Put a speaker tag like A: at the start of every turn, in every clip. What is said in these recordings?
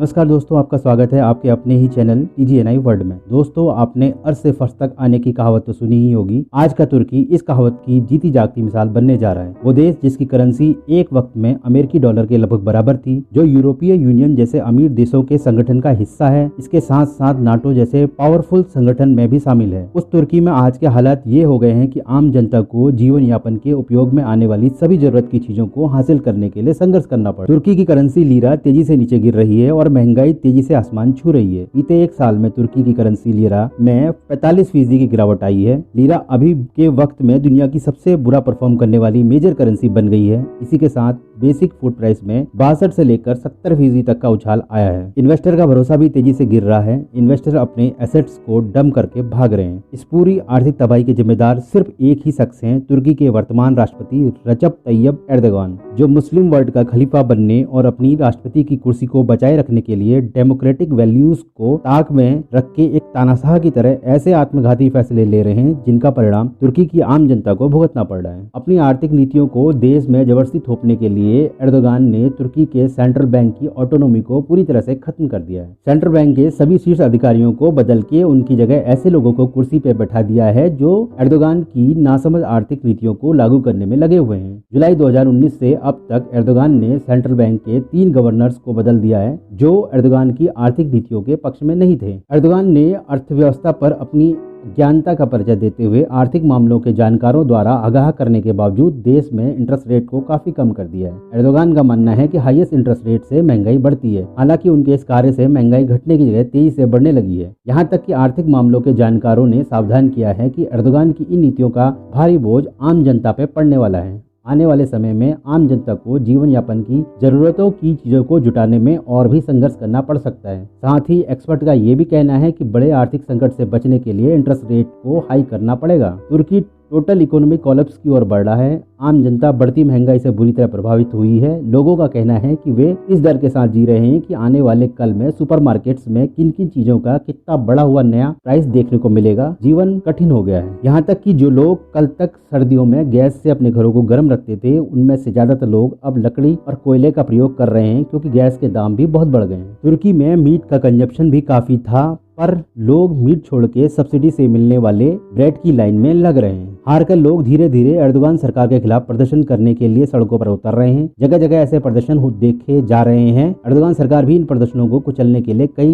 A: नमस्कार दोस्तों, आपका स्वागत है आपके अपने ही चैनल TGNI वर्ल्ड में। दोस्तों, आपने अर्श से फर्श तक आने की कहावत तो सुनी ही होगी। आज का तुर्की इस कहावत की जीती जागती मिसाल बनने जा रहा है। वो देश जिसकी करेंसी एक वक्त में अमेरिकी डॉलर के लगभग बराबर थी, जो यूरोपीय यूनियन जैसे अमीर देशों के संगठन का हिस्सा है, इसके साथ साथ नाटो जैसे पावरफुल संगठन में भी शामिल है। उस तुर्की में आज के हालात ये हो गए हैं कि आम जनता को जीवन यापन के उपयोग में आने वाली सभी जरूरत की चीजों को हासिल करने के लिए संघर्ष करना पड़ा। तुर्की की करेंसी लीरा तेजी से नीचे गिर रही है और महंगाई तेजी से आसमान छू रही है। बीते एक साल में तुर्की की करेंसी लीरा में 45% की गिरावट आई है। लीरा अभी के वक्त में दुनिया की सबसे बुरा परफॉर्म करने वाली मेजर करेंसी बन गई है। इसी के साथ बेसिक फूड प्राइस में 62 से लेकर 70% तक का उछाल आया है। इन्वेस्टर का भरोसा भी तेजी से गिर रहा है। इन्वेस्टर अपने एसेट्स को डंप करके भाग रहे हैं। इस पूरी आर्थिक तबाही के जिम्मेदार सिर्फ एक ही शख्स हैं, तुर्की के वर्तमान राष्ट्रपति रजब तैयब एर्दोगान, जो मुस्लिम वर्ल्ड का खलीफा बनने और अपनी राष्ट्रपति की कुर्सी को बचाए रखने के लिए डेमोक्रेटिक वैल्यूज को ताक में रख के एक तानाशाह की तरह ऐसे आत्मघाती फैसले ले रहे हैं जिनका परिणाम तुर्की की आम जनता को भुगतना पड़ रहा है। अपनी आर्थिक नीतियों को देश में जबरदस्ती थोपने के लिए एर्दोगान ने तुर्की के सेंट्रल बैंक की ऑटोनॉमी को पूरी तरह से खत्म कर दिया है। सेंट्रल बैंक के सभी शीर्ष अधिकारियों को बदल के उनकी जगह ऐसे लोगों को कुर्सी पे बैठा दिया है जो एर्दोगान की नासमझ आर्थिक नीतियों को लागू करने में लगे हुए हैं। जुलाई 2019 से अब तक एर्दोगान ने सेंट्रल बैंक के 3 गवर्नर्स को बदल दिया है जो एर्दोगान की आर्थिक नीतियों के पक्ष में नहीं थे। एर्दोगान ने अर्थव्यवस्था पर अपनी ज्ञानता का परिचय देते हुए आर्थिक मामलों के जानकारों द्वारा आगाह करने के बावजूद देश में इंटरेस्ट रेट को काफी कम कर दिया है। एर्दोगान का मानना है कि हाईएस्ट इंटरेस्ट रेट से महंगाई बढ़ती है। हालांकि उनके इस कार्य से महंगाई घटने की जगह तेजी से बढ़ने लगी है। यहाँ तक कि आर्थिक मामलों के जानकारों ने सावधान किया है कि एर्दोगान की इन नीतियों का भारी बोझ आम जनता पे पड़ने वाला है। आने वाले समय में आम जनता को जीवन यापन की जरूरतों की चीजों को जुटाने में और भी संघर्ष करना पड़ सकता है। साथ ही एक्सपर्ट का ये भी कहना है कि बड़े आर्थिक संकट से बचने के लिए इंटरेस्ट रेट को हाई करना पड़ेगा। तुर्की टोटल इकोनॉमिक कोलैप्स की ओर बढ़ रहा है। आम जनता बढ़ती महंगाई से बुरी तरह प्रभावित हुई है। लोगों का कहना है कि वे इस डर के साथ जी रहे हैं कि आने वाले कल में सुपरमार्केट्स में किन किन चीजों का कितना बढ़ा हुआ नया प्राइस देखने को मिलेगा। जीवन कठिन हो गया है। यहाँ तक कि जो लोग कल तक सर्दियों में गैस से अपने घरों को गर्म रखते थे, उनमें से ज्यादातर लोग अब लकड़ी और कोयले का प्रयोग कर रहे हैं क्योंकि गैस के दाम भी बहुत बढ़ गए हैं। तुर्की में मीट का कंजप्शन भी काफी था, पर लोग मीट छोड़ के सब्सिडी से मिलने वाले ब्रेड की लाइन में लग रहे हैं। हारकर लोग धीरे धीरे एर्दोगान सरकार के खिलाफ प्रदर्शन करने के लिए सड़कों पर उतर रहे हैं। जगह जगह ऐसे प्रदर्शन देखे जा रहे हैं। एर्दोगान सरकार भी इन प्रदर्शनों को कुचलने के लिए कई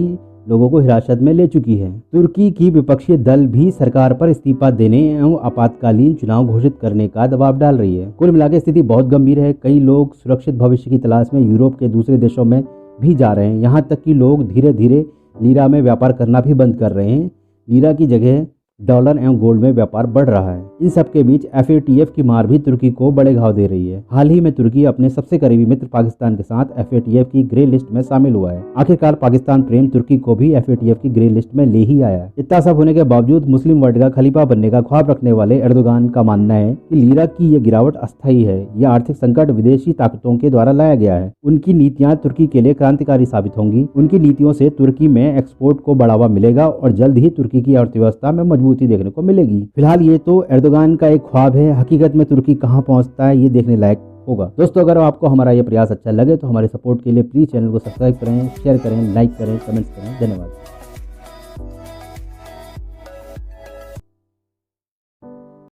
A: लोगों को हिरासत में ले चुकी है। तुर्की की विपक्षी दल भी सरकार पर इस्तीफा देने एवं आपातकालीन चुनाव घोषित करने का दबाव डाल रही है। कुल मिलाकर स्थिति बहुत गंभीर है। कई लोग सुरक्षित भविष्य की तलाश में यूरोप के दूसरे देशों में भी जा रहे हैं। यहाँ तक कि लोग धीरे धीरे लीरा में व्यापार करना भी बंद कर रहे हैं। लीरा की जगह डॉलर एवं गोल्ड में व्यापार बढ़ रहा है। इन सब के बीच FATF की मार भी तुर्की को बड़े घाव दे रही है। हाल ही में तुर्की अपने सबसे करीबी मित्र पाकिस्तान के साथ FATF की ग्रे लिस्ट में शामिल हुआ है। आखिरकार पाकिस्तान प्रेम तुर्की को भी FATF की ग्रे लिस्ट में ले ही आया है। इतना सब होने के बावजूद मुस्लिम वर्ल्ड का खलीफा बनने का ख्वाब रखने वाले एर्दोगान का मानना है कि लीरा की यह गिरावट अस्थायी है। यह आर्थिक संकट विदेशी ताकतों के द्वारा लाया गया है। उनकी नीतियां तुर्की के लिए क्रांतिकारी साबित होंगी। उनकी नीतियों से तुर्की में एक्सपोर्ट को बढ़ावा मिलेगा और जल्द ही तुर्की की अर्थव्यवस्था में मजबूती देखने को मिलेगी। फिलहाल ये तो एर्दोगान का एक ख्वाब है। हकीकत में तुर्की कहां पहुंचता है ये देखने लायक होगा। दोस्तों, अगर आपको हमारा ये प्रयास अच्छा लगे तो हमारे सपोर्ट के लिए प्लीज चैनल को सब्सक्राइब करें, शेयर करें, लाइक करें, कमेंट्स करें। धन्यवाद।